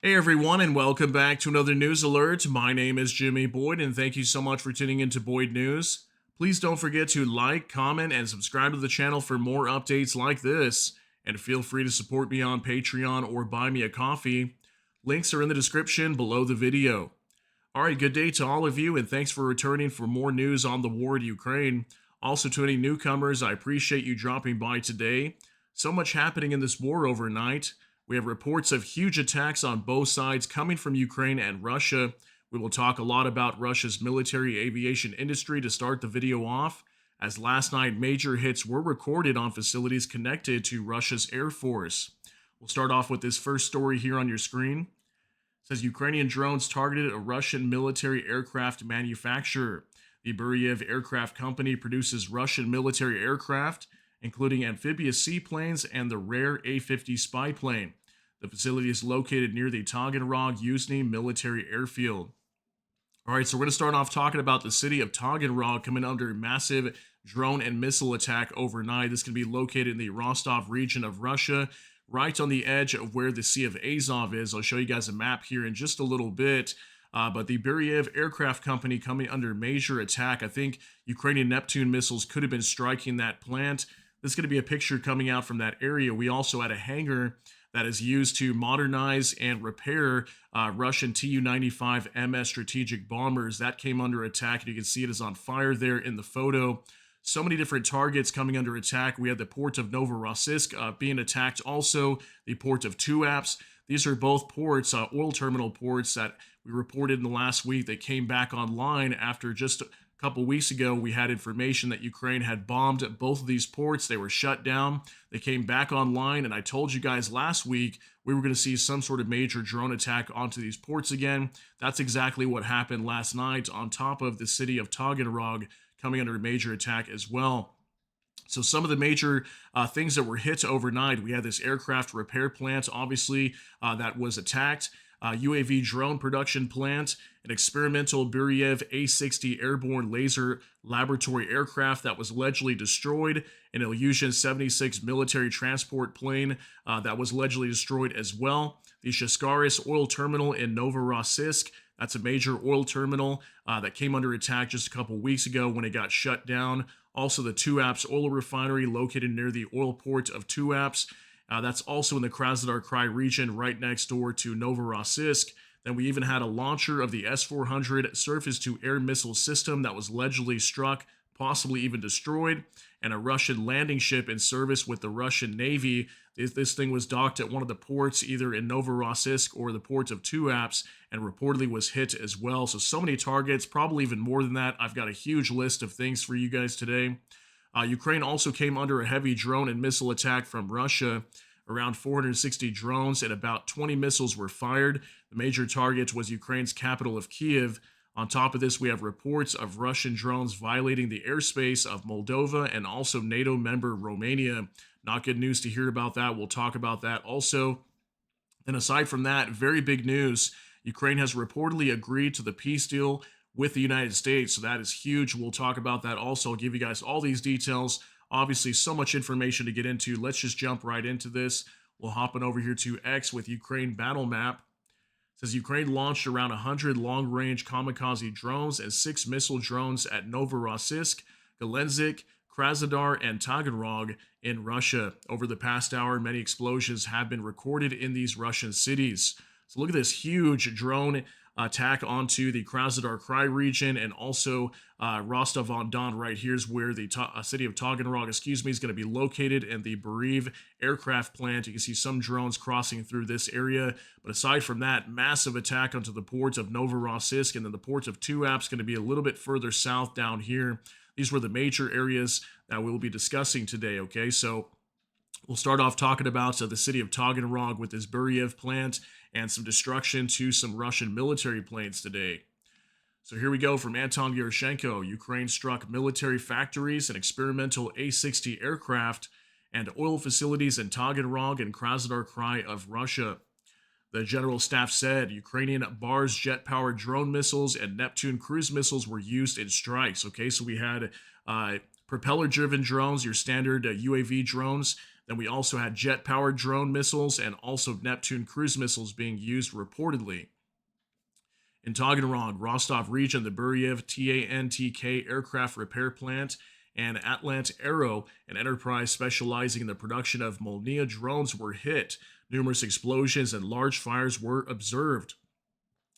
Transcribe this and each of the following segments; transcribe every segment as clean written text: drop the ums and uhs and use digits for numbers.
Hey everyone, and welcome back to another news alert. My name is Jimmy Boyd, and thank you so much for tuning into Boyd News. Please don't forget to like, comment, and subscribe to the channel for more updates like this. And feel free to support me on Patreon or buy me a coffee. Links are in the description below the video. All right, good day to all of you, and thanks for returning for more news on the war in Ukraine. Also, to any newcomers, I appreciate you dropping by today. So much happening in this war overnight. We have reports of huge attacks on both sides coming from Ukraine and Russia. We will talk a lot about Russia's military aviation industry to start the video off, as last night major hits were recorded on facilities connected to Russia's Air Force. We'll start off with this first story here on your screen. It says Ukrainian drones targeted a Russian military aircraft manufacturer. The Beriev aircraft company produces Russian military aircraft, including amphibious seaplanes and the rare A-50 spy plane. The facility is located near the Taganrog Yuzhny military airfield. All right, so we're going to start off talking about the city of Taganrog coming under massive drone and missile attack overnight. This can be located in the Rostov region of Russia, right on the edge of where the Sea of Azov is. I'll show you guys a map here in just a little bit. But the Beriev aircraft company coming under major attack. I think Ukrainian Neptune missiles could have been striking that plant. This is going to be a picture coming out from that area. We also had a hangar that is used to modernize and repair Russian Tu-95 MS strategic bombers. That came under attack, and you can see it is on fire there in the photo. So many different targets coming under attack. We had the port of Novorossiysk being attacked, also the port of Tuapse. These are both ports, oil terminal ports that we reported in the last week that came back online after just a couple weeks ago. We had information that Ukraine had bombed both of these ports. They were shut down. They came back online, and I told you guys last week we were going to see some sort of major drone attack onto these ports again. That's exactly what happened last night on top of the city of Taganrog coming under a major attack as well. So some of the major things that were hit overnight, we had this aircraft repair plant, obviously, that was attacked. UAV drone production plant, an experimental Beriev A-60 airborne laser laboratory aircraft that was allegedly destroyed, an Ilyushin 76 military transport plane that was allegedly destroyed as well. The Shaskaris oil terminal in Novorossiysk, that's a major oil terminal that came under attack just a couple weeks ago when it got shut down. Also, the Tuapse oil refinery located near the oil port of Tuapse. That's also in the Krasnodar Krai region, right next door to Novorossiysk. Then we even had a launcher of the S-400 surface-to-air missile system that was allegedly struck, possibly even destroyed, and a Russian landing ship in service with the Russian Navy. This thing was docked at one of the ports, either in Novorossiysk or the port of Tuapse, and reportedly was hit as well. So many targets, probably even more than that. I've got a huge list of things for you guys today. Ukraine also came under a heavy drone and missile attack from Russia. Around 460 drones and about 20 missiles were fired. The major target was Ukraine's capital of Kyiv. On top of this, we have reports of Russian drones violating the airspace of Moldova and also NATO member Romania. Not good news to hear about that. We'll talk about that also. And aside from that, very big news. Ukraine has reportedly agreed to the peace deal with the United States. So that is huge. We'll talk about that also. I'll give you guys all these details. Obviously, so much information to get into. Let's just jump right into this. We'll hop on over here to X with Ukraine battle map. It says Ukraine launched around 100 long-range kamikaze drones and 6 missile drones at Novorossiysk, Galenzik, Krasnodar, and Taganrog in Russia. Over the past hour, many explosions have been recorded in these Russian cities. So look at this huge drone attack onto the Krasnodar Krai region, and also Rostov-on-Don right here is where the city of Taganrog, is going to be located, and the Beriev aircraft plant. You can see some drones crossing through this area, but aside from that, massive attack onto the ports of Novorossiysk, and then the port of Tuapse going to be a little bit further south down here. These were the major areas that we'll be discussing today, okay? So we'll start off talking about the city of Taganrog with this Beriev plant and some destruction to some Russian military planes today. So here we go from Anton Yeroshenko. Ukraine struck military factories and experimental A-60 aircraft and oil facilities in Taganrog and Krasnodar Krai of Russia. The general staff said Ukrainian Bars jet-powered drone missiles and Neptune cruise missiles were used in strikes. Okay, so we had propeller-driven drones, your standard UAV drones Then we also had jet-powered drone missiles and also Neptune cruise missiles being used reportedly. In Taganrog, Rostov region, the Beriev TANTK aircraft repair plant and Atlant Aero, an enterprise specializing in the production of Molniya drones, were hit. Numerous explosions and large fires were observed.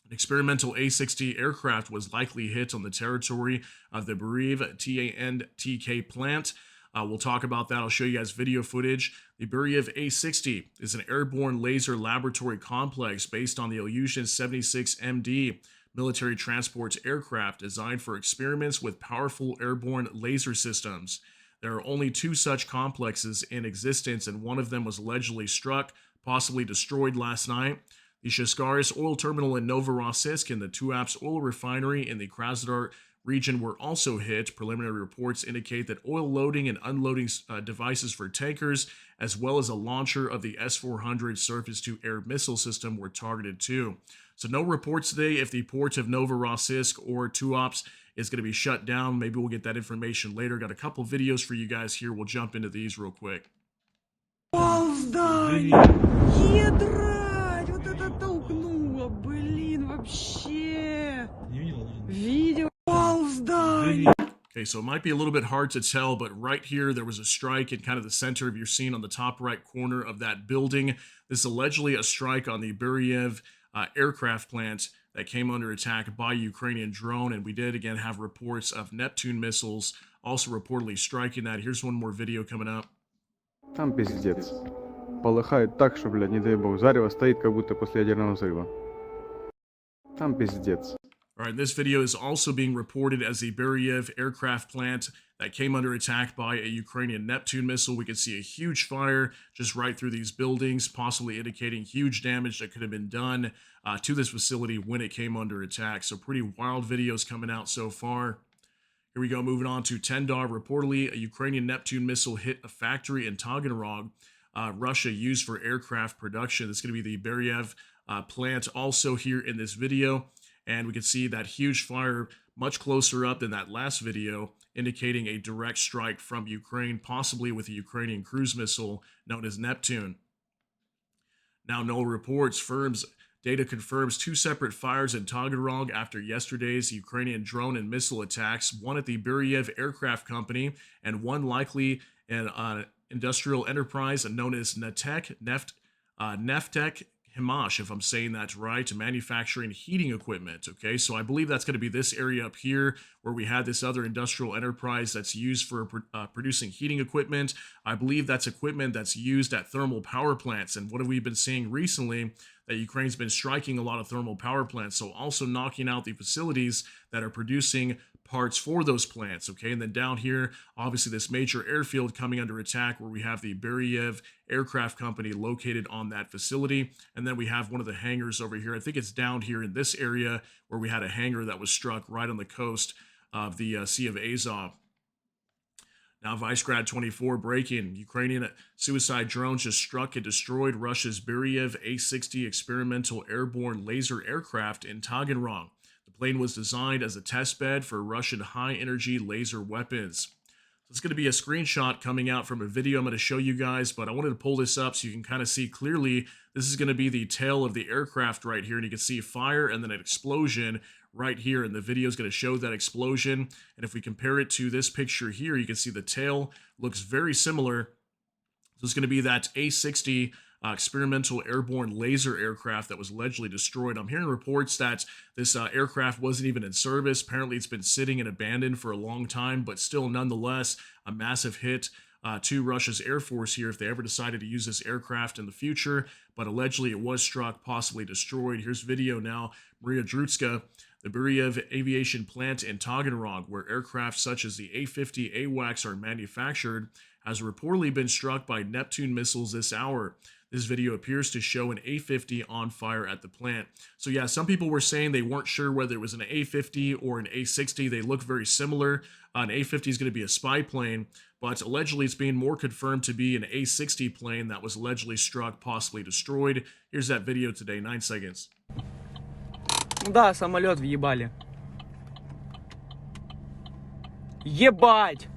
An experimental A-60 aircraft was likely hit on the territory of the Beriev TANTK plant. We'll talk about that. I'll show you guys video footage. The Beriev A-60 is an airborne laser laboratory complex based on the Ilyushin 76MD military transport aircraft designed for experiments with powerful airborne laser systems. There are only 2 such complexes in existence, and one of them was allegedly struck, possibly destroyed last night. The Sheskars oil terminal in Novorossiysk and the Tuapse oil refinery in the Krasnodar region were also hit. Preliminary reports indicate that oil loading and unloading devices for tankers, as well as a launcher of the S-400 surface-to-air missile system, were targeted too. So no reports today if the port of Novorossiysk or Tuapse is going to be shut down. Maybe we'll get that information later. Got a couple videos for you guys here. We'll jump into these real quick. Okay, so it might be a little bit hard to tell, but right here there was a strike in kind of the center of your scene on the top right corner of that building. This is allegedly a strike on the Beriev aircraft plant that came under attack by Ukrainian drone, and we did again have reports of Neptune missiles also reportedly striking that. Here's one more video coming up. Там пиздец. Полыхает так, что, блядь, не дай бог. Зарево стоит, как будто после ядерного взрыва. Там пиздец. All right, this video is also being reported as the Beriev aircraft plant that came under attack by a Ukrainian Neptune missile. We could see a huge fire just right through these buildings, possibly indicating huge damage that could have been done to this facility when it came under attack. So pretty wild videos coming out so far. Here we go, moving on to Tendar. Reportedly, a Ukrainian Neptune missile hit a factory in Taganrog, Russia, used for aircraft production. This is going to be the Beriev plant also here in this video. And we can see that huge fire much closer up than that last video, indicating a direct strike from Ukraine, possibly with a Ukrainian cruise missile known as Neptune. Now, no reports. Data confirms 2 separate fires in Taganrog after yesterday's Ukrainian drone and missile attacks, one at the Beriev Aircraft Company and one likely an industrial enterprise known as Neftek Himash, if I'm saying that right, manufacturing heating equipment. Okay, so I believe that's going to be this area up here where we had this other industrial enterprise that's used for producing heating equipment. I believe that's equipment that's used at thermal power plants. And what have we been seeing recently? That Ukraine's been striking a lot of thermal power plants, so also knocking out the facilities that are producing parts for those plants, okay? And then down here, obviously this major airfield coming under attack where we have the Beriev Aircraft Company located on that facility. And then we have one of the hangars over here. I think it's down here in this area where we had a hangar that was struck right on the coast of the Sea of Azov. Now, Vicegrad 24 breaking. Ukrainian suicide drones just struck and destroyed Russia's Beriev A-60 experimental airborne laser aircraft in Taganrog. The plane was designed as a test bed for Russian high-energy laser weapons. So it's going to be a screenshot coming out from a video I'm going to show you guys, but I wanted to pull this up so you can kind of see clearly. This is going to be the tail of the aircraft right here, and you can see fire and then an explosion right here, and the video is going to show that explosion. And if we compare it to this picture here, you can see the tail looks very similar. So it's going to be that A-60 experimental airborne laser aircraft that was allegedly destroyed. I'm hearing reports that this aircraft wasn't even in service. Apparently it's been sitting and abandoned for a long time, but still nonetheless a massive hit to Russia's Air Force here if they ever decided to use this aircraft in the future. But allegedly it was struck, possibly destroyed. Here's video now. Maria Drutska, the Beriev aviation plant in Taganrog, where aircraft such as the A-50 AWACS are manufactured, has reportedly been struck by Neptune missiles this hour. This video appears to show an A-50 on fire at the plant. So yeah, some people were saying they weren't sure whether it was an A-50 or an A-60. They look very similar. An A-50 is going to be a spy plane, but allegedly it's being more confirmed to be an A-60 plane that was allegedly struck, possibly destroyed. Here's that video today, 9 seconds. Да, самолет въебали. Ебать!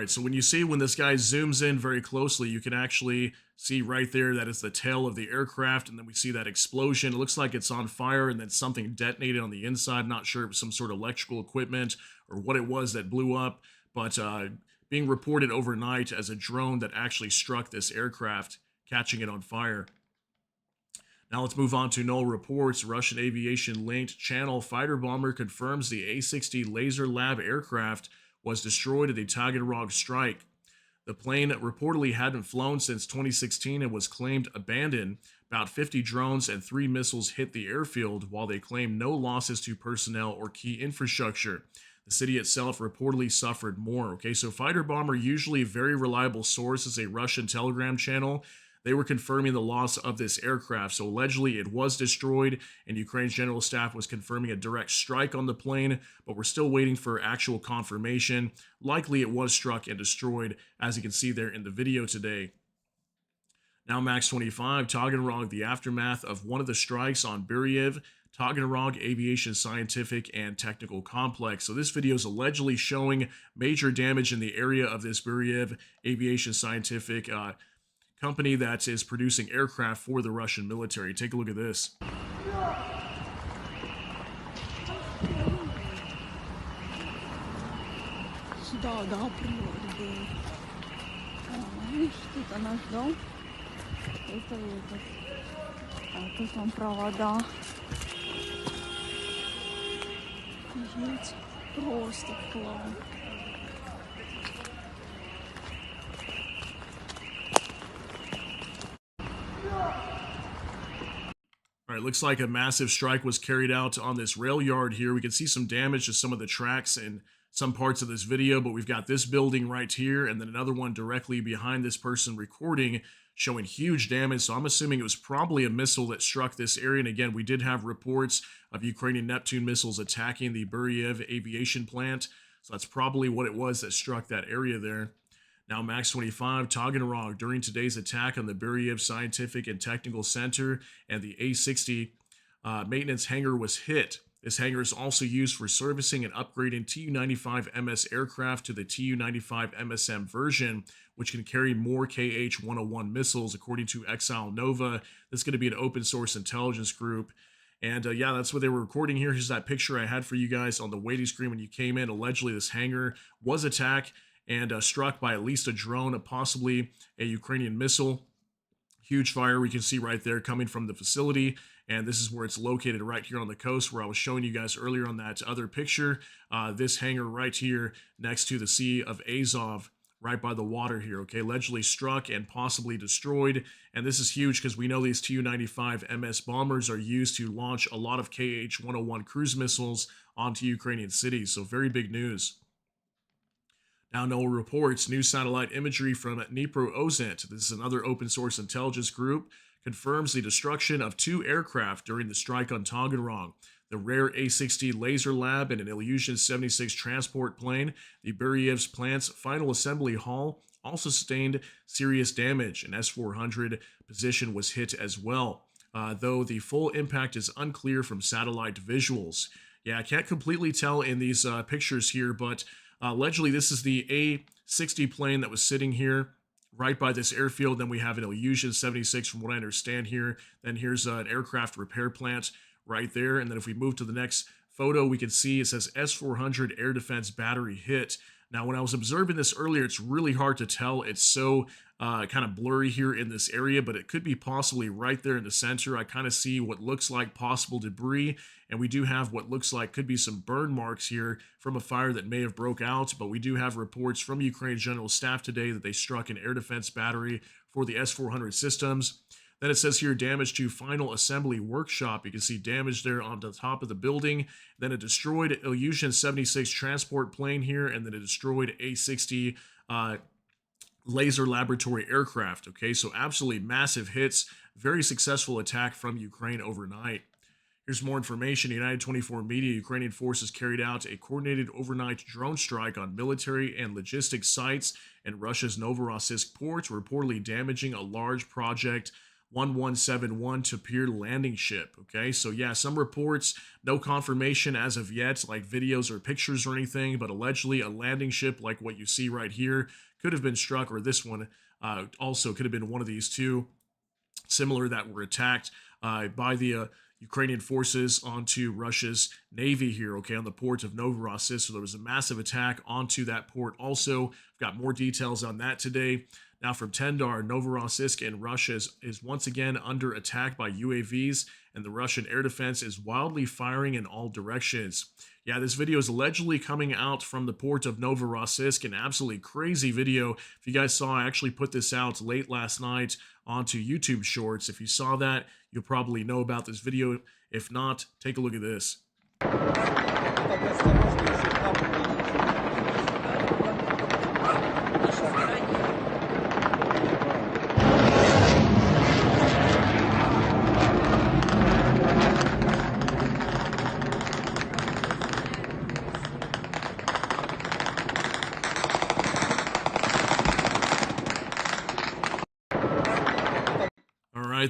Right. So when this guy zooms in very closely, you can actually see right there that it's the tail of the aircraft, and then we see that explosion. It looks like it's on fire, and then something detonated on the inside. Not sure if it was some sort of electrical equipment or what it was that blew up, but being reported overnight as a drone that actually struck this aircraft, catching it on fire. Now let's move on to null reports. Russian aviation linked channel fighter bomber confirms the A-60 Laser Lab aircraft was destroyed at the Taganrog strike. The plane reportedly hadn't flown since 2016 and was claimed abandoned. About 50 drones and 3 missiles hit the airfield, while they claim no losses to personnel or key infrastructure. The city itself reportedly suffered more. Okay, so fighter bomber, usually a very reliable source, is a Russian Telegram channel. They were confirming the loss of this aircraft. So allegedly it was destroyed, and Ukraine's general staff was confirming a direct strike on the plane, but we're still waiting for actual confirmation. Likely it was struck and destroyed, as you can see there in the video today. Now Max 25, Taganrog, the aftermath of one of the strikes on Beriev, Taganrog Aviation Scientific and Technical Complex. So this video is allegedly showing major damage in the area of this Beriev Aviation Scientific company that is producing aircraft for the Russian military. Take a look at this. Сюда, да, прилет был. Видишь, тут она ждал. Это этот. А тут там провода. Офигеть. Просто класс. All right, looks like a massive strike was carried out on this rail yard here. We can see some damage to some of the tracks in some parts of this video, but we've got this building right here and then another one directly behind this person recording showing huge damage. So I'm assuming it was probably a missile that struck this area. And again, we did have reports of Ukrainian Neptune missiles attacking the Beriev aviation plant. So that's probably what it was that struck that area there. Now, Max 25, Taganrog, during today's attack on the Beriev Scientific and Technical Center and the A-60 maintenance hangar was hit. This hangar is also used for servicing and upgrading Tu-95MS aircraft to the Tu-95 MSM version, which can carry more KH-101 missiles, according to Exile Nova. This is going to be an open source intelligence group. And yeah, that's what they were recording here. Here's that picture I had for you guys on the waiting screen when you came in. Allegedly, this hangar was attacked and struck by at least a drone, possibly a Ukrainian missile. Huge fire we can see right there coming from the facility, and this is where it's located right here on the coast where I was showing you guys earlier on that other picture. This hangar right here next to the Sea of Azov, right by the water here, okay, allegedly struck and possibly destroyed. And this is huge because we know these Tu-95 MS bombers are used to launch a lot of KH-101 cruise missiles onto Ukrainian cities, so very big news. Now, NOAA reports new satellite imagery from Dnipro-Ozent. This is another open source intelligence group. Confirms the destruction of 2 aircraft during the strike on Taganrog. The rare A-60 Laser Lab and an Ilyushin-76 transport plane. The Beriev's plant's final assembly hall also sustained serious damage. An S-400 position was hit as well, though the full impact is unclear from satellite visuals. Yeah, I can't completely tell in these pictures here, but allegedly, this is the A-60 plane that was sitting here right by this airfield. Then we have an Ilyushin-76 from what I understand here. Then here's an aircraft repair plant right there. And then if we move to the next photo, we can see it says S-400 air defense battery hit. Now, when I was observing this earlier, it's really hard to tell. It's so kind of blurry here in this area, but it could be possibly right there in the center. I kind of see what looks like possible debris, and we do have what looks like could be some burn marks here from a fire that may have broke out, but we do have reports from Ukraine's general staff today that they struck an air defense battery for the S-400 systems. Then it says here, damage to final assembly workshop. You can see damage there on the top of the building. Then a destroyed Ilyushin-76 transport plane here, and then a destroyed A-60 laser laboratory aircraft. Okay, so absolutely massive hits. Very successful attack from Ukraine overnight. Here's more information. United 24 Media, Ukrainian forces carried out a coordinated overnight drone strike on military and logistics sites in Russia's Novorossiysk port, reportedly damaging a large project 1171 Tapir landing ship. Okay, so yeah, some reports, no confirmation as of yet, like videos or pictures or anything, but allegedly a landing ship like what you see right here could have been struck, or this one also could have been one of these two similar that were attacked by the Ukrainian forces onto Russia's navy here, okay, on the port of Novorossiysk. So there was a massive attack onto that port. Also, we've got more details on that today. Now from Tendar, Novorossiysk in Russia is once again under attack by UAVs, and the Russian air defense is wildly firing in all directions. Yeah, this video is allegedly coming out from the port of Novorossiysk, an absolutely crazy video. If you guys saw, I actually put this out late last night onto YouTube Shorts. If you saw that, you'll probably know about this video. If not, take a look at this.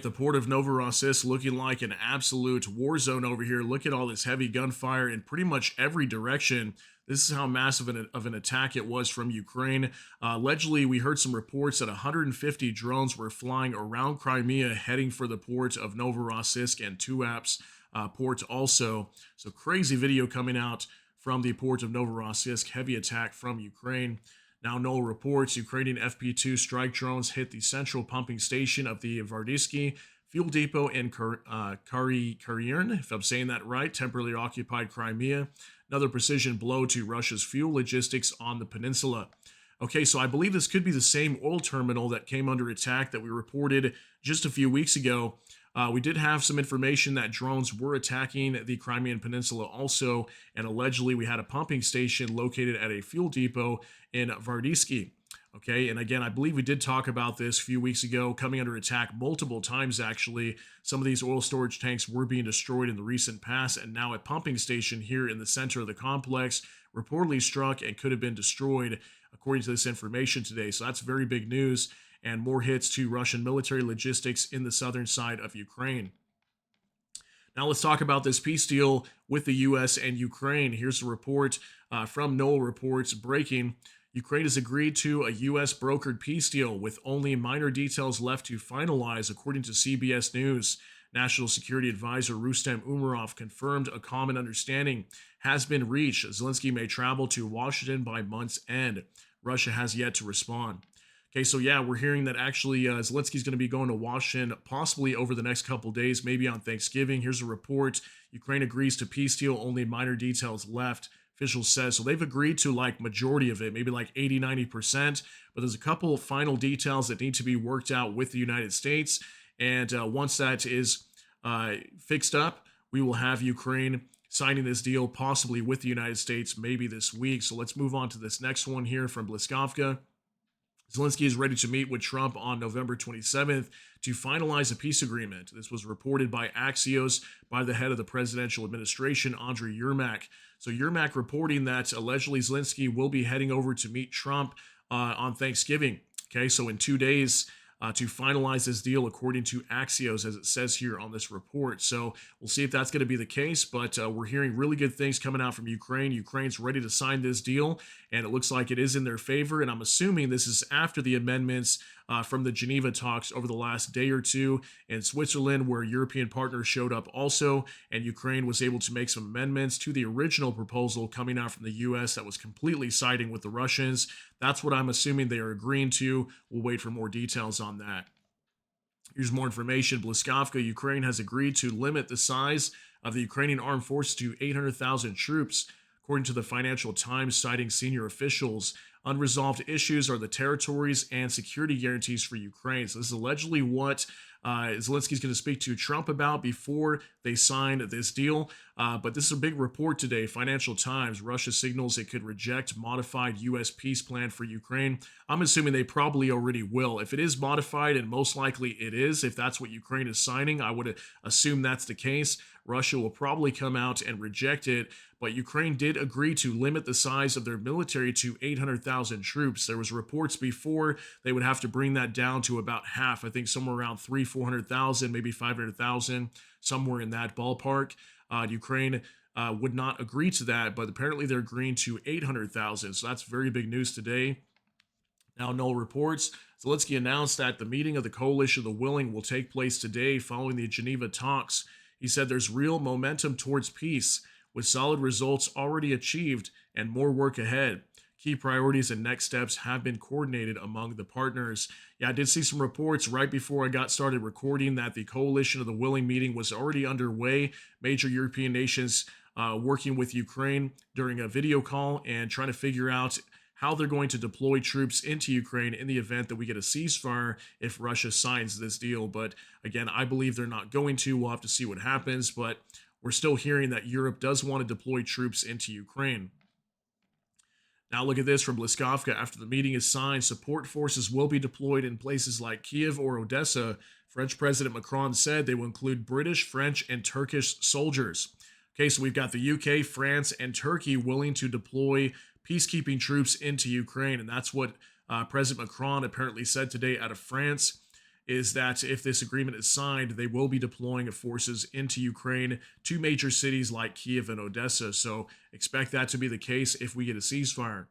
The port of Novorossiysk looking like an absolute war zone over here. Look at all this heavy gunfire in pretty much every direction. This is how massive of an attack it was from Ukraine. Allegedly, we heard some reports that 150 drones were flying around Crimea heading for the port of Novorossiysk and Tuapse port also. So crazy video coming out from the port of Novorossiysk. Heavy attack from Ukraine. Now, NOL reports Ukrainian FP2 strike drones hit the central pumping station of the Vardyski fuel depot in Karyern, if I'm saying that right, temporarily occupied Crimea. Another precision blow to Russia's fuel logistics on the peninsula. Okay, so I believe this could be the same oil terminal that came under attack that we reported just a few weeks ago. We did have some information that drones were attacking the Crimean Peninsula also, and allegedly we had a pumping station located at a fuel depot in Vardyski. Okay, and again, I believe we did talk about this a few weeks ago, coming under attack multiple times actually. Some of these oil storage tanks were being destroyed in the recent past, and now a pumping station here in the center of the complex reportedly struck and could have been destroyed, according to this information today. So that's very big news, and more hits to Russian military logistics in the southern side of Ukraine. Now let's talk about this peace deal with the U.S. and Ukraine. Here's a report from NOL Reports breaking. Ukraine has agreed to a U.S. brokered peace deal with only minor details left to finalize, according to CBS News. National Security Advisor Rustem Umerov confirmed a common understanding has been reached. Zelensky may travel to Washington by month's end. Russia has yet to respond. Okay, so yeah, we're hearing that actually Zelensky's going to be going to Washington possibly over the next couple days, maybe on Thanksgiving. Here's a report. Ukraine agrees to peace deal, only minor details left, officials says. So they've agreed to like majority of it, maybe like 80-90%, but there's a couple final details that need to be worked out with the United States. And once that is fixed up, we will have Ukraine signing this deal possibly with the United States maybe this week. So let's move on to this next one here from Bliskovka. Zelensky is ready to meet with Trump on November 27th to finalize a peace agreement. This was reported by Axios by the head of the presidential administration, Andriy Yermak. So Yermak reporting that allegedly Zelensky will be heading over to meet Trump on Thanksgiving. Okay, so in 2 days to finalize this deal, according to Axios, as it says here on this report. So we'll see if that's going to be the case, but we're hearing really good things coming out from Ukraine. Ukraine's ready to sign this deal, and it looks like it is in their favor, and I'm assuming this is after the amendments from the Geneva talks over the last day or two in Switzerland, where European partners showed up also, and Ukraine was able to make some amendments to the original proposal coming out from the U.S. that was completely siding with the Russians. That's what I'm assuming they are agreeing to. We'll wait for more details on that. Here's more information. Bliskovka, Ukraine has agreed to limit the size of the Ukrainian armed forces to 800,000 troops, according to the Financial Times, citing senior officials. Unresolved issues are the territories and security guarantees for Ukraine. So this is allegedly what Zelensky's going to speak to Trump about before they sign this deal. But this is a big report today. Financial Times, Russia signals it could reject modified U.S. peace plan for Ukraine. I'm assuming they probably already will. If it is modified, and most likely it is, if that's what Ukraine is signing, I would assume that's the case. Russia will probably come out and reject it. But Ukraine did agree to limit the size of their military to 800,000 400,000 troops. There was reports before they would have to bring that down to about half. I think somewhere around 400,000, maybe 500,000, somewhere in that ballpark. Ukraine would not agree to that, but apparently they're agreeing to 800,000. So that's very big news today. Now, Noel reports Zelensky announced that the meeting of the Coalition of the Willing will take place today following the Geneva talks. He said there's real momentum towards peace, with solid results already achieved and more work ahead. Key priorities and next steps have been coordinated among the partners. Yeah, I did see some reports right before I got started recording that the Coalition of the Willing meeting was already underway. Major European nations working with Ukraine during a video call and trying to figure out how they're going to deploy troops into Ukraine in the event that we get a ceasefire if Russia signs this deal. But again, I believe they're not going to. We'll have to see what happens. But we're still hearing that Europe does want to deploy troops into Ukraine. Now look at this from Bliskovka. After the meeting is signed, support forces will be deployed in places like Kyiv or Odessa. French President Macron said they will include British, French, and Turkish soldiers. Okay, so we've got the UK, France, and Turkey willing to deploy peacekeeping troops into Ukraine. And that's what President Macron apparently said today out of France, is that if this agreement is signed, they will be deploying forces into Ukraine to major cities like Kyiv and Odessa. So expect that to be the case if we get a ceasefire.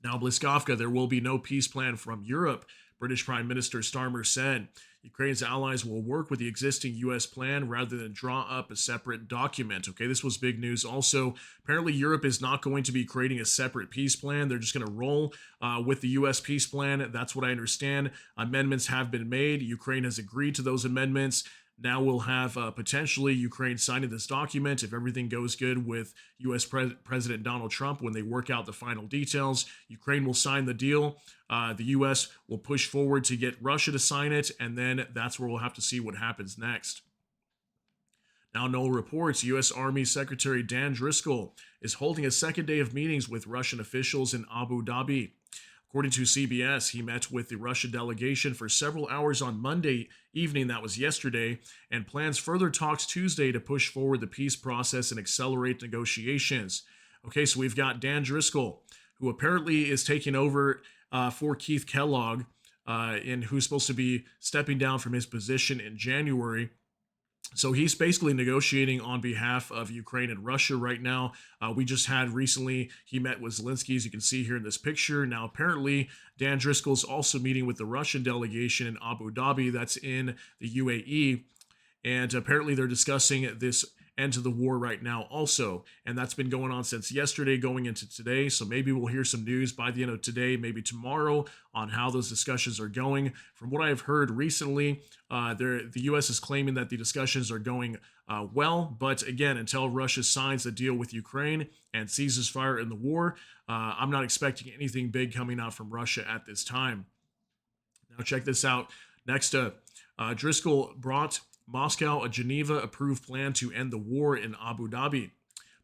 Now, Bliskovka, there will be no peace plan from Europe, British Prime Minister Starmer said. Ukraine's allies will work with the existing U.S. plan rather than draw up a separate document. Okay, this was big news. Also, apparently Europe is not going to be creating a separate peace plan. They're just going to roll with the U.S. peace plan. That's what I understand. Amendments have been made. Ukraine has agreed to those amendments. Now we'll have potentially Ukraine signing this document if everything goes good with U.S. President Donald Trump when they work out the final details. Ukraine will sign the deal. The U.S. will push forward to get Russia to sign it, and then that's where we'll have to see what happens next. Now, Noel reports U.S. Army Secretary Dan Driscoll is holding a second day of meetings with Russian officials in Abu Dhabi. According to CBS, he met with the Russian delegation for several hours on Monday evening, that was yesterday, and plans further talks Tuesday to push forward the peace process and accelerate negotiations. Okay, so we've got Dan Driscoll, who apparently is taking over for Keith Kellogg, and who's supposed to be stepping down from his position in January. So he's basically negotiating on behalf of Ukraine and Russia right now. We just had recently, he met with Zelensky, as you can see here in this picture. Now, apparently, Dan Driscoll's also meeting with the Russian delegation in Abu Dhabi, that's in the UAE. And apparently they're discussing this end to the war right now also. And that's been going on since yesterday going into today. So maybe we'll hear some news by the end of today, maybe tomorrow, on how those discussions are going. From what I've heard recently, the U.S. is claiming that the discussions are going well. But again, until Russia signs the deal with Ukraine and ceases fire in the war, I'm not expecting anything big coming out from Russia at this time. Now check this out. Next, Driscoll brought Moscow a Geneva-approved plan to end the war in Abu Dhabi.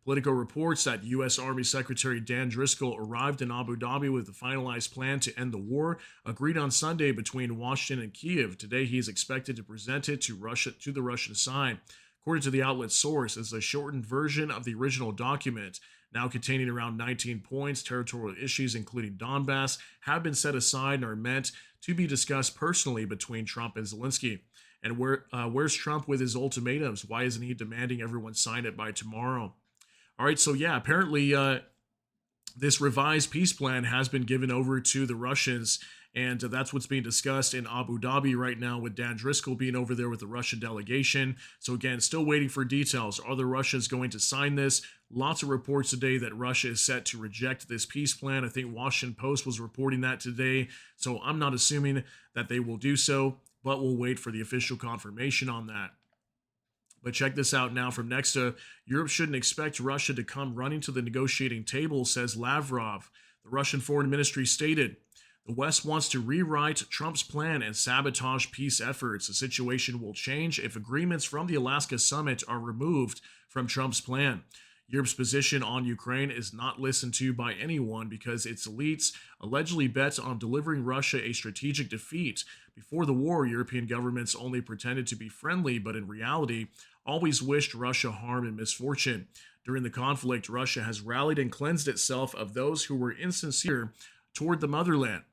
Politico reports that U.S. Army Secretary Dan Driscoll arrived in Abu Dhabi with a finalized plan to end the war, agreed on Sunday between Washington and Kyiv. Today, he is expected to present it to the Russian side. According to the outlet's source, it's a shortened version of the original document, now containing around 19 points. Territorial issues, including Donbass, have been set aside and are meant to be discussed personally between Trump and Zelensky. And where's Trump with his ultimatums? Why isn't he demanding everyone sign it by tomorrow? All right, so yeah, apparently this revised peace plan has been given over to the Russians, and that's what's being discussed in Abu Dhabi right now, with Dan Driscoll being over there with the Russian delegation. So again, still waiting for details. Are the Russians going to sign this? Lots of reports today that Russia is set to reject this peace plan. I think Washington Post was reporting that today. So I'm not assuming that they will do so, but we'll wait for the official confirmation on that. But check this out now from Nexta. Europe shouldn't expect Russia to come running to the negotiating table, says Lavrov. The Russian Foreign Ministry stated, the West wants to rewrite Trump's plan and sabotage peace efforts. The situation will change if agreements from the Alaska summit are removed from Trump's plan. Europe's position on Ukraine is not listened to by anyone because its elites allegedly bet on delivering Russia a strategic defeat. Before the war, European governments only pretended to be friendly, but in reality, always wished Russia harm and misfortune. During the conflict, Russia has rallied and cleansed itself of those who were insincere toward the motherland.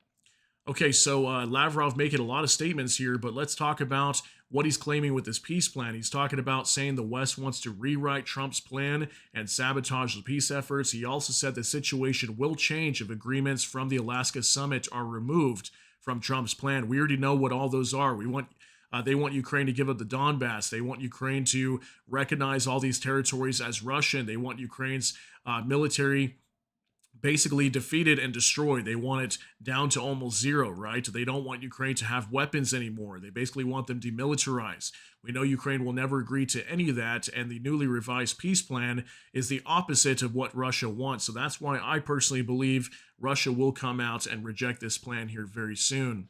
Okay, so Lavrov making a lot of statements here, but let's talk about what he's claiming with this peace plan. He's talking about saying the West wants to rewrite Trump's plan and sabotage the peace efforts. He also said the situation will change if agreements from the Alaska summit are removed from Trump's plan. We already know what all those are. They want Ukraine to give up the Donbass. They want Ukraine to recognize all these territories as Russian. They want Ukraine's military basically defeated and destroyed. They want it down to almost zero, right? They don't want Ukraine to have weapons anymore. They basically want them demilitarized. We know Ukraine will never agree to any of that, and the newly revised peace plan is the opposite of what Russia wants. So that's why I personally believe Russia will come out and reject this plan here very soon.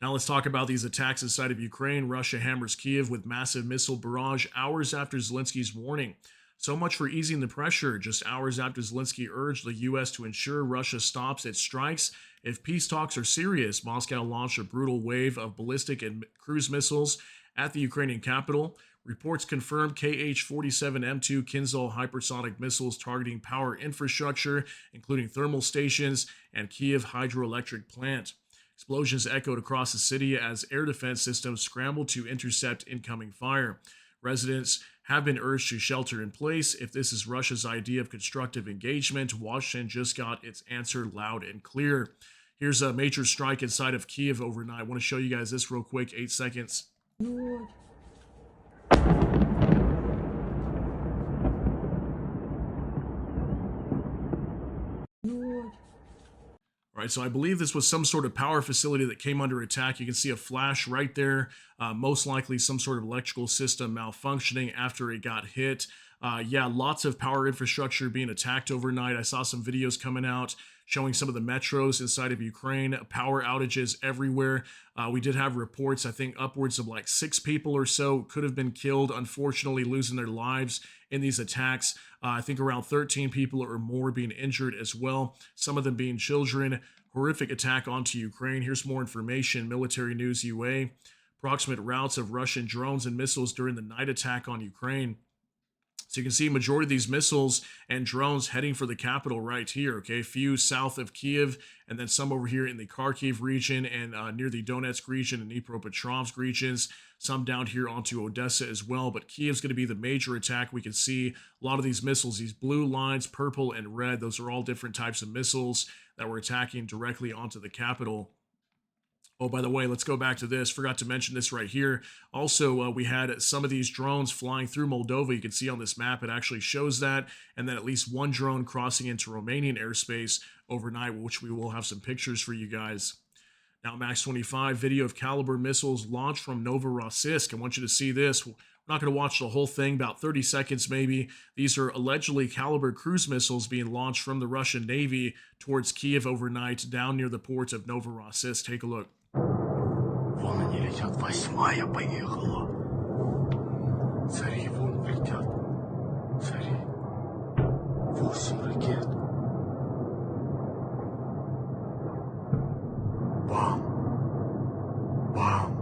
Now let's talk about these attacks inside of Ukraine. Russia hammers Kyiv with massive missile barrage hours after Zelensky's warning. So much for easing the pressure. Just hours after Zelensky urged the U.S. to ensure Russia stops its strikes if peace talks are serious, Moscow launched a brutal wave of ballistic and cruise missiles at the Ukrainian capital. Reports confirmed Kh-47M2 Kinzhal hypersonic missiles targeting power infrastructure, including thermal stations and Kyiv hydroelectric plant. Explosions echoed across the city as air defense systems scrambled to intercept incoming fire. Residents have been urged to shelter in place. If this is Russia's idea of constructive engagement, Washington just got its answer loud and clear. Here's a major strike inside of Kyiv overnight. I want to show you guys this real quick, 8 seconds. All right, so I believe this was some sort of power facility that came under attack. You can see a flash right there, most likely some sort of electrical system malfunctioning after it got hit. Yeah, lots of power infrastructure being attacked overnight. I saw some videos coming out showing some of the metros inside of Ukraine, power outages everywhere. We did have reports, I think upwards of like 6 people or so could have been killed, unfortunately losing their lives in these attacks. I think around 13 people or more being injured as well, some of them being children. Horrific attack onto Ukraine. Here's more information, Military News UA. Approximate routes of Russian drones and missiles during the night attack on Ukraine. So you can see majority of these missiles and drones heading for the capital right here, okay? A few south of Kyiv, and then some over here in the Kharkiv region and near the Donetsk region and Dnipropetrovsk regions, some down here onto Odessa as well. But Kyiv's going to be the major attack. We can see a lot of these missiles, these blue lines, purple and red, those are all different types of missiles that were attacking directly onto the capital. Oh, by the way, let's go back to this. Forgot to mention this right here. Also, we had some of these drones flying through Moldova. You can see on this map, it actually shows that. And then at least one drone crossing into Romanian airspace overnight, which we will have some pictures for you guys. Now, Max 25, video of caliber missiles launched from Novorossiysk. I want you to see this. We're not going to watch the whole thing, about 30 seconds maybe. These are allegedly caliber cruise missiles being launched from the Russian Navy towards Kyiv overnight, down near the port of Novorossiysk. Take a look. Вон они летят, 8-я поехала. Смотри, вон летят. Смотри. 8 ракет. Бам. Бам.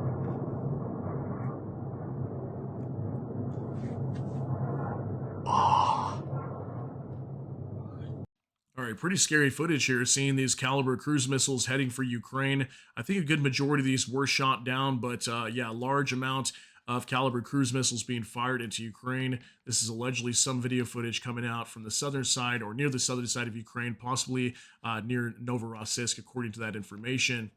All right, pretty scary footage here, seeing these caliber cruise missiles heading for Ukraine. I think a good majority of these were shot down, but yeah, a large amount of caliber cruise missiles being fired into Ukraine. This is allegedly some video footage coming out from the southern side or near the southern side of Ukraine, possibly near Novorossiysk, according to that information.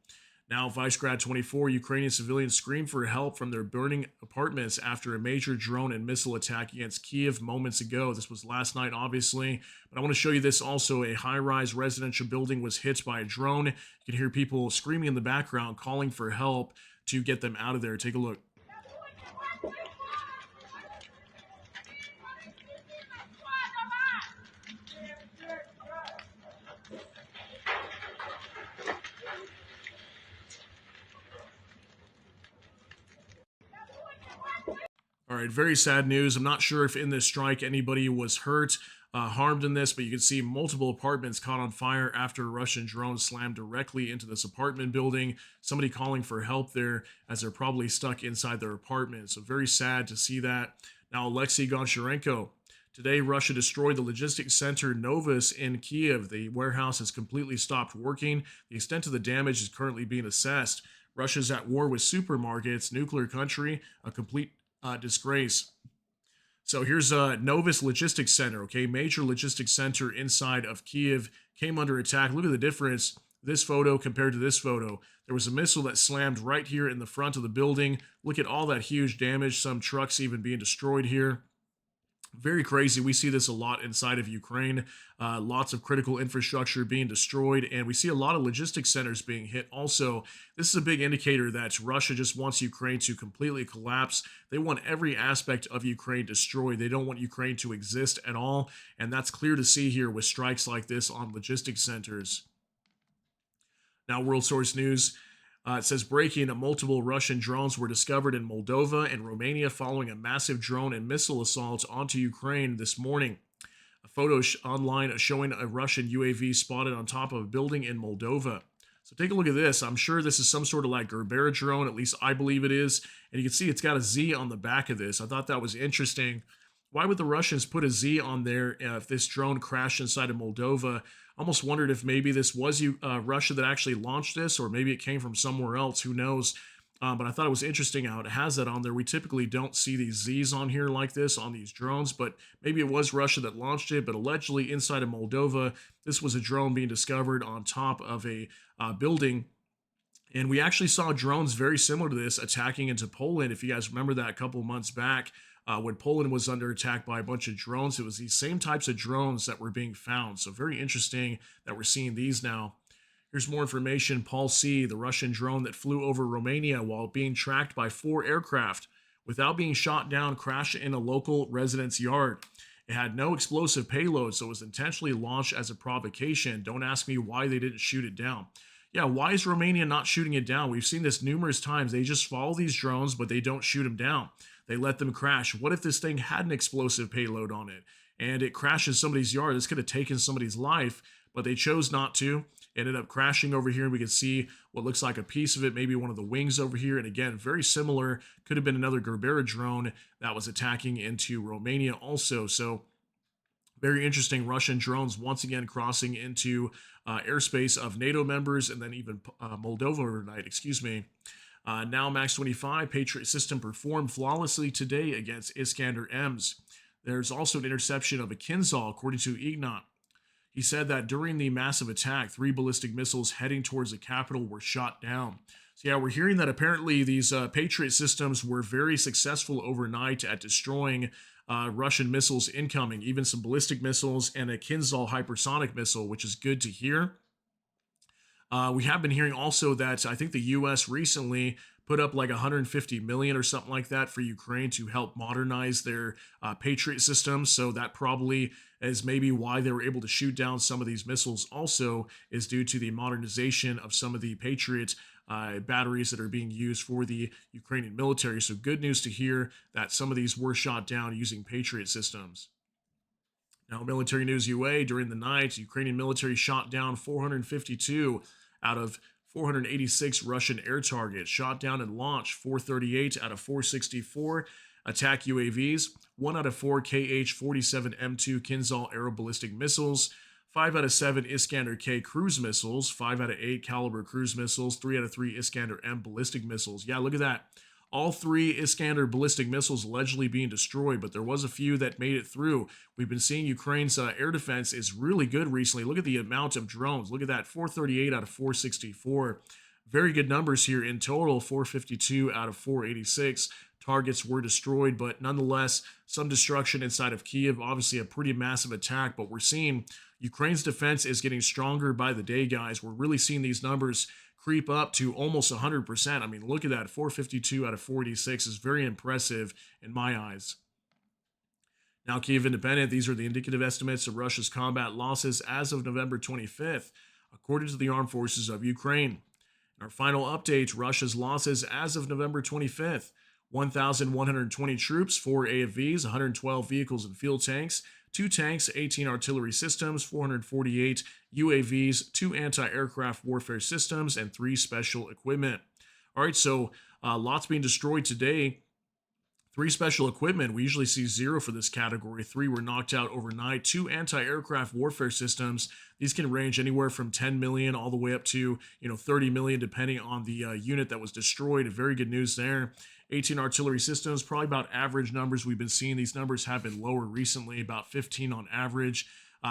Now, Vicegrad 24, Ukrainian civilians scream for help from their burning apartments after a major drone and missile attack against Kyiv moments ago. This was last night, obviously, but I want to show you this also. A high-rise residential building was hit by a drone. You can hear people screaming in the background, calling for help to get them out of there. Take a look. All right, very sad news. I'm not sure if in this strike anybody was hurt, harmed in this, but you can see multiple apartments caught on fire after a Russian drone slammed directly into this apartment building. Somebody calling for help there as they're probably stuck inside their apartment. So very sad to see that. Now, Alexei Goncharenko Today, Russia destroyed the logistics center Novus in Kyiv. The warehouse has completely stopped working. The extent of the damage is currently being assessed. Russia's at war with supermarkets, nuclear country, a complete disgrace. So here's Novus Logistics Center, okay? Major logistics center inside of Kyiv came under attack. Look at the difference, this photo compared to this photo. There was a missile that slammed right here in the front of the building. Look at all that huge damage, some trucks even being destroyed here. Very crazy. We see this a lot inside of Ukraine. Lots of critical infrastructure being destroyed, and we see a lot of logistics centers being hit also. This is a big indicator that Russia just wants Ukraine to completely collapse. They want every aspect of Ukraine destroyed. They don't want Ukraine to exist at all, and that's clear to see here with strikes like this on logistics centers. Now, World Source News. It says breaking, multiple Russian drones were discovered in Moldova and Romania following a massive drone and missile assault onto Ukraine this morning. A photo online showing a Russian UAV spotted on top of a building in Moldova. So take a look at this. I'm sure this is some sort of like Beriev drone, at least I believe it is. And you can see it's got a Z on the back of this. I thought that was interesting. Why would the Russians put a Z on there if this drone crashed inside of Moldova? Almost wondered if maybe this was Russia that actually launched this, or maybe it came from somewhere else. Who knows? But I thought it was interesting how it has that on there. We typically don't see these Z's on here like this on these drones, but maybe it was Russia that launched it. But allegedly inside of Moldova, this was a drone being discovered on top of a building. And we actually saw drones very similar to this attacking into Poland. If you guys remember that a couple months back, when Poland was under attack by a bunch of drones, it was these same types of drones that were being found. So very interesting that we're seeing these now. Here's more information. Paul C., the Russian drone that flew over Romania while being tracked by 4 aircraft without being shot down, crashed in a local resident's yard. It had no explosive payload, so it was intentionally launched as a provocation. Don't ask me why they didn't shoot it down. Yeah, why is Romania not shooting it down? We've seen this numerous times. They just follow these drones, but they don't shoot them down. They let them crash. What if this thing had an explosive payload on it and it crashes somebody's yard? This could have taken somebody's life, but they chose not to. Ended up crashing over here, and we can see what looks like a piece of it, maybe one of the wings over here. And again, very similar. Could have been another Beriev drone that was attacking into Romania also. So very interesting. Russian drones once again crossing into airspace of NATO members, and then even Moldova overnight, excuse me. Now Max 25 Patriot system performed flawlessly today against Iskander-Ms. There's also an interception of a Kinzhal, according to Ignat. He said that during the massive attack, 3 ballistic missiles heading towards the capital were shot down. So yeah, we're hearing that apparently these Patriot systems were very successful overnight at destroying Russian missiles incoming, even some ballistic missiles and a Kinzhal hypersonic missile, which is good to hear. We have been hearing also that I think the U.S. recently put up like 150 million or something like that for Ukraine to help modernize their Patriot systems. So that probably is maybe why they were able to shoot down some of these missiles also, is due to the modernization of some of the Patriot batteries that are being used for the Ukrainian military. So good news to hear that some of these were shot down using Patriot systems. Now, military news UA, during the night, Ukrainian military shot down 452 out of 486 Russian air targets, shot down and launched 438 out of 464 attack UAVs, 1 out of 4 KH-47M2 Kinzhal aeroballistic missiles, 5 out of 7 Iskander-K cruise missiles, 5 out of 8 caliber cruise missiles, 3 out of 3 Iskander-M ballistic missiles. Yeah, look at that. All 3 Iskander ballistic missiles allegedly being destroyed, but there was a few that made it through. We've been seeing Ukraine's air defense is really good recently. Look at the amount of drones. Look at that, 438 out of 464. Very good numbers here in total, 452 out of 486. Targets were destroyed, but nonetheless, some destruction inside of Kyiv. Obviously, a pretty massive attack, but we're seeing Ukraine's defense is getting stronger by the day, guys. We're really seeing these numbers creep up to almost 100%. I mean, look at that. 452 out of 486 is very impressive in my eyes. Now, Kyiv Independent, these are the indicative estimates of Russia's combat losses as of November 25th, according to the Armed Forces of Ukraine. In our final update, Russia's losses as of November 25th, 1,120 troops, 4 AFVs, 112 vehicles and fuel tanks, 2 tanks, 18 artillery systems, 448 UAVs, 2 anti-aircraft warfare systems, and 3 special equipment. All right, so lots being destroyed today. 3 special equipment. We usually see 0 for this category. 3 were knocked out overnight. 2 anti-aircraft warfare systems. These can range anywhere from 10 million all the way up to 30 million, depending on the unit that was destroyed. Very good news there. 18 artillery systems, probably about average numbers we've been seeing. These numbers have been lower recently, about 15 on average.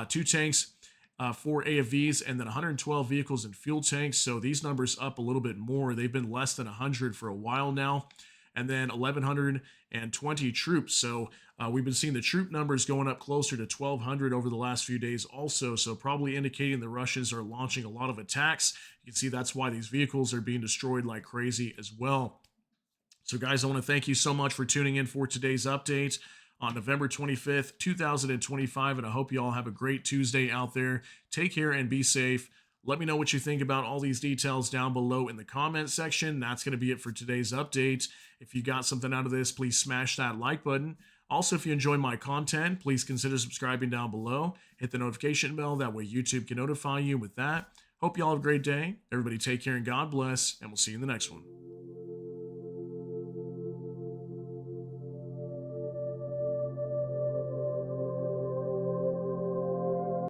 2 tanks. 4 AFVs, and then 112 vehicles and fuel tanks. So these numbers up a little bit more. They've been less than 100 for a while now. And then 1,120 troops. So we've been seeing the troop numbers going up closer to 1,200 over the last few days also. So probably indicating the Russians are launching a lot of attacks. You can see that's why these vehicles are being destroyed like crazy as well. So guys, I want to thank you so much for tuning in for today's update on November 25th, 2025. And I hope you all have a great Tuesday out there. Take care and be safe. Let me know what you think about all these details down below in the comment section. That's going to be it for today's update. If you got something out of this, please smash that like button. Also, if you enjoy my content, please consider subscribing down below. Hit the notification bell. That way YouTube can notify you with that. Hope you all have a great day. Everybody take care and God bless. And we'll see you in the next one.